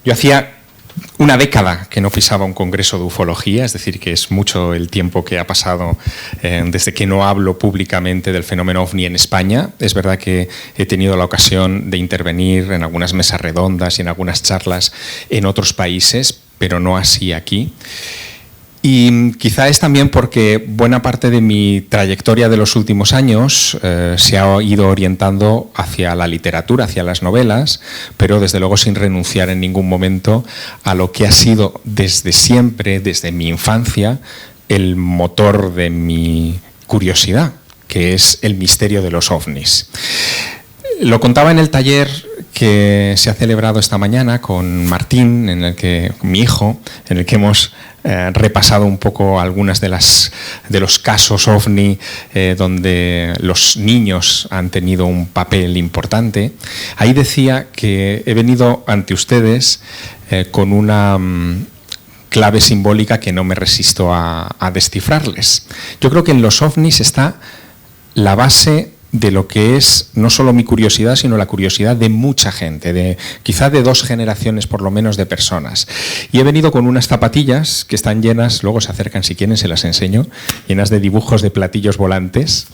Yo hacía una década que no pisaba un congreso de ufología, es decir, que es mucho el tiempo que ha pasado desde que no hablo públicamente del fenómeno OVNI en España. Es verdad que he tenido la ocasión de intervenir en algunas mesas redondas y en algunas charlas en otros países, pero no así aquí. Y quizá es también porque buena parte de mi trayectoria de los últimos años se ha ido orientando hacia la literatura, hacia las novelas, pero desde luego sin renunciar en ningún momento a lo que ha sido desde siempre, desde mi infancia, el motor de mi curiosidad, que es el misterio de los ovnis. Lo contaba en el taller que se ha celebrado esta mañana con Martín, mi hijo, en el que hemos repasado un poco algunas de los casos OVNI donde los niños han tenido un papel importante. Ahí decía que he venido ante ustedes con una clave simbólica que no me resisto a descifrarles. Yo creo que en los OVNIs está la base de lo que es no solo mi curiosidad, sino la curiosidad de mucha gente, quizá de 2 generaciones por lo menos de personas. Y he venido con unas zapatillas que están llenas, luego se acercan si quieren, se las enseño, llenas de dibujos de platillos volantes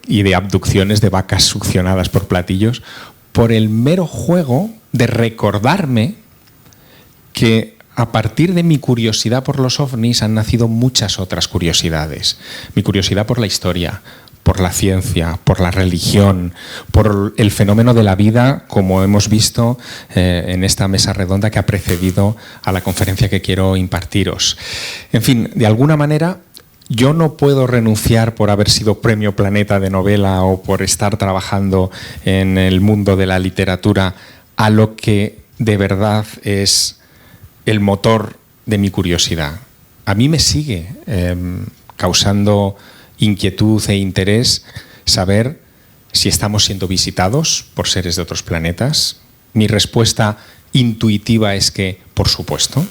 y de abducciones de vacas succionadas por platillos, por el mero juego de recordarme que a partir de mi curiosidad por los ovnis han nacido muchas otras curiosidades. Mi curiosidad por la historia, por la ciencia, por la religión, por el fenómeno de la vida, como hemos visto en esta mesa redonda que ha precedido a la conferencia que quiero impartiros. En fin, de alguna manera, yo no puedo renunciar por haber sido Premio Planeta de novela o por estar trabajando en el mundo de la literatura a lo que de verdad es el motor de mi curiosidad. A mí me sigue causando inquietud e interés saber si estamos siendo visitados por seres de otros planetas. Mi respuesta intuitiva es que, por supuesto.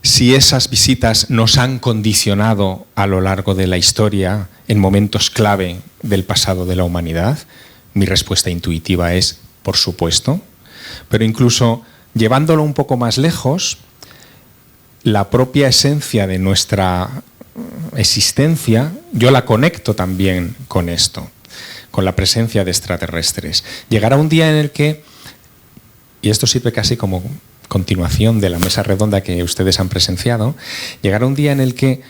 Si esas visitas nos han condicionado a lo largo de la historia en momentos clave del pasado de la humanidad, mi respuesta intuitiva es, por supuesto. Pero incluso llevándolo un poco más lejos, la propia esencia de nuestra existencia, yo la conecto también con esto, con la presencia de extraterrestres. Llegará un día en el que, y esto sirve casi como continuación de la mesa redonda que ustedes han presenciado, llegará un día en el que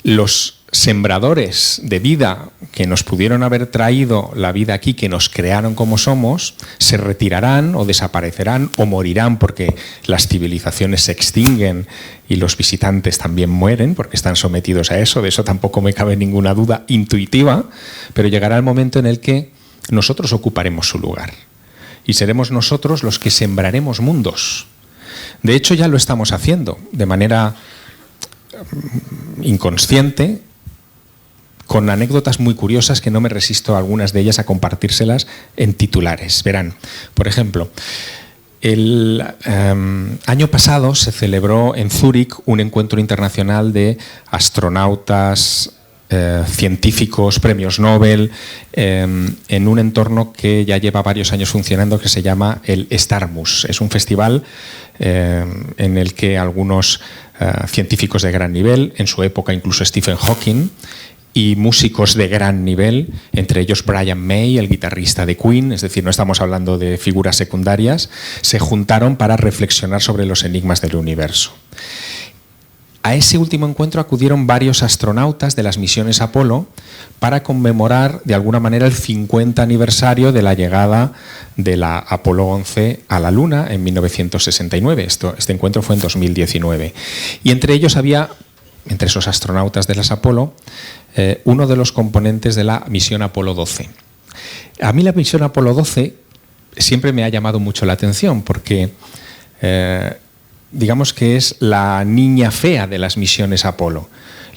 los sembradores de vida que nos pudieron haber traído la vida aquí, que nos crearon como somos, se retirarán o desaparecerán o morirán porque las civilizaciones se extinguen y los visitantes también mueren porque están sometidos a eso. De eso tampoco me cabe ninguna duda intuitiva, pero llegará el momento en el que nosotros ocuparemos su lugar y seremos nosotros los que sembraremos mundos. De hecho, ya lo estamos haciendo de manera inconsciente, con anécdotas muy curiosas que no me resisto a algunas de ellas a compartírselas en titulares. Verán, por ejemplo, el año pasado se celebró en Zúrich un encuentro internacional de astronautas, científicos, premios Nobel, en un entorno que ya lleva varios años funcionando, que se llama el Starmus. Es un festival en el que algunos científicos de gran nivel, en su época incluso Stephen Hawking, y músicos de gran nivel, entre ellos Brian May, el guitarrista de Queen, es decir, no estamos hablando de figuras secundarias, se juntaron para reflexionar sobre los enigmas del universo. A ese último encuentro acudieron varios astronautas de las misiones Apolo para conmemorar de alguna manera el 50 aniversario de la llegada de la Apolo 11 a la Luna en 1969. Este encuentro fue en 2019. Y entre ellos había, entre esos astronautas de las Apolo, uno de los componentes de la misión Apolo 12. A mí la misión Apolo 12 siempre me ha llamado mucho la atención porque digamos que es la niña fea de las misiones Apolo.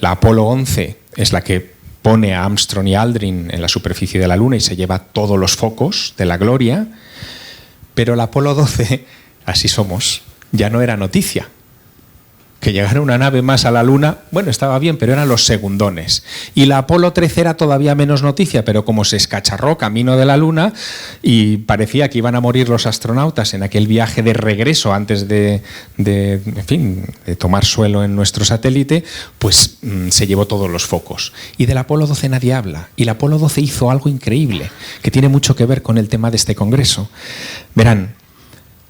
La Apolo 11 es la que pone a Armstrong y Aldrin en la superficie de la Luna y se lleva todos los focos de la gloria, pero la Apolo 12, así somos, ya no era noticia. que llegara una nave más a la Luna, bueno, estaba bien, pero eran los segundones. Y la Apolo 13 era todavía menos noticia, pero como se escacharró camino de la Luna y parecía que iban a morir los astronautas en aquel viaje de regreso antes de tomar suelo en nuestro satélite, pues se llevó todos los focos. Y de la Apolo 12 nadie habla. Y la Apolo 12 hizo algo increíble, que tiene mucho que ver con el tema de este congreso. Verán,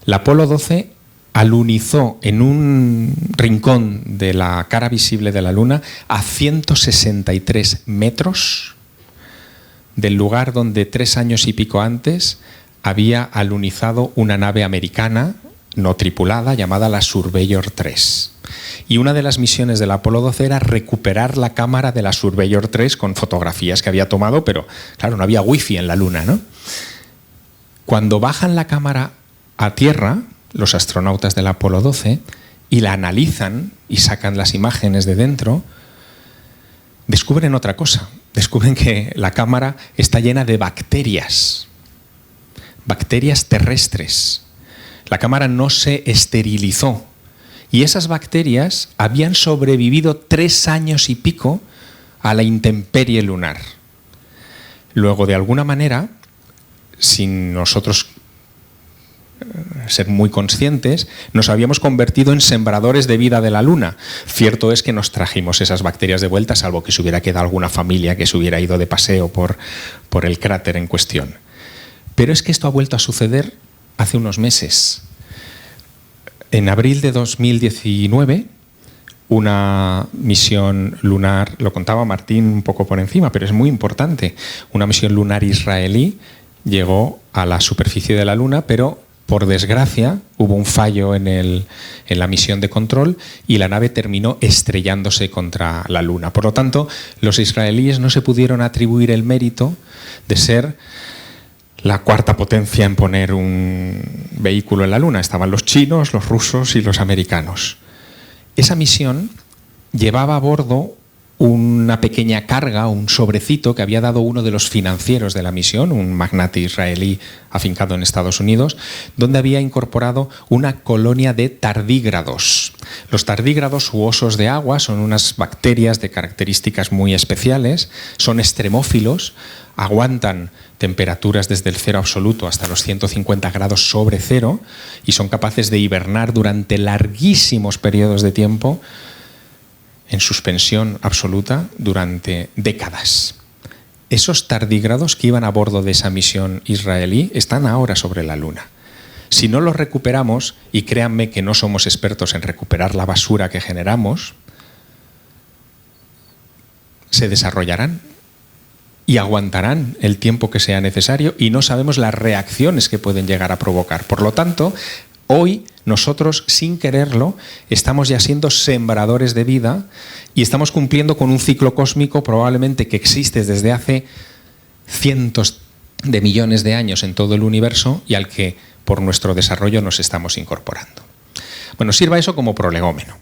la Apolo 12 alunizó en un rincón de la cara visible de la Luna a 163 metros del lugar donde 3 años y pico antes había alunizado una nave americana no tripulada llamada la Surveyor 3. Y una de las misiones de la Apolo 12 era recuperar la cámara de la Surveyor 3 con fotografías que había tomado, pero claro, no había wifi en la Luna, ¿no? Cuando bajan la cámara a tierra, los astronautas de la Apolo 12, y la analizan y sacan las imágenes de dentro, descubren otra cosa. Descubren que la cámara está llena de bacterias terrestres. La cámara no se esterilizó y esas bacterias habían sobrevivido 3 años y pico a la intemperie lunar. Luego, de alguna manera, sin nosotros ser muy conscientes, nos habíamos convertido en sembradores de vida de la Luna. Cierto es que nos trajimos esas bacterias de vuelta, salvo que se hubiera quedado alguna familia que se hubiera ido de paseo por el cráter en cuestión. Pero es que esto ha vuelto a suceder hace unos meses. En abril de 2019, una misión lunar, lo contaba Martín un poco por encima, pero es muy importante, una misión lunar israelí llegó a la superficie de la Luna, pero por desgracia hubo un fallo en la misión de control y la nave terminó estrellándose contra la Luna. Por lo tanto, los israelíes no se pudieron atribuir el mérito de ser la 4ª potencia en poner un vehículo en la Luna. Estaban los chinos, los rusos y los americanos. Esa misión llevaba a bordo una pequeña carga, un sobrecito que había dado uno de los financieros de la misión, un magnate israelí afincado en Estados Unidos, donde había incorporado una colonia de tardígrados. Los tardígrados u osos de agua son unas bacterias de características muy especiales, son extremófilos, aguantan temperaturas desde el 0 absoluto hasta los 150 grados sobre cero y son capaces de hibernar durante larguísimos periodos de tiempo en suspensión absoluta durante décadas. Esos tardígrados que iban a bordo de esa misión israelí están ahora sobre la Luna. Si no los recuperamos, y créanme que no somos expertos en recuperar la basura que generamos, se desarrollarán y aguantarán el tiempo que sea necesario y no sabemos las reacciones que pueden llegar a provocar. Por lo tanto, hoy nosotros, sin quererlo, estamos ya siendo sembradores de vida y estamos cumpliendo con un ciclo cósmico probablemente que existe desde hace cientos de millones de años en todo el universo y al que por nuestro desarrollo nos estamos incorporando. Bueno, sirva eso como prolegómeno.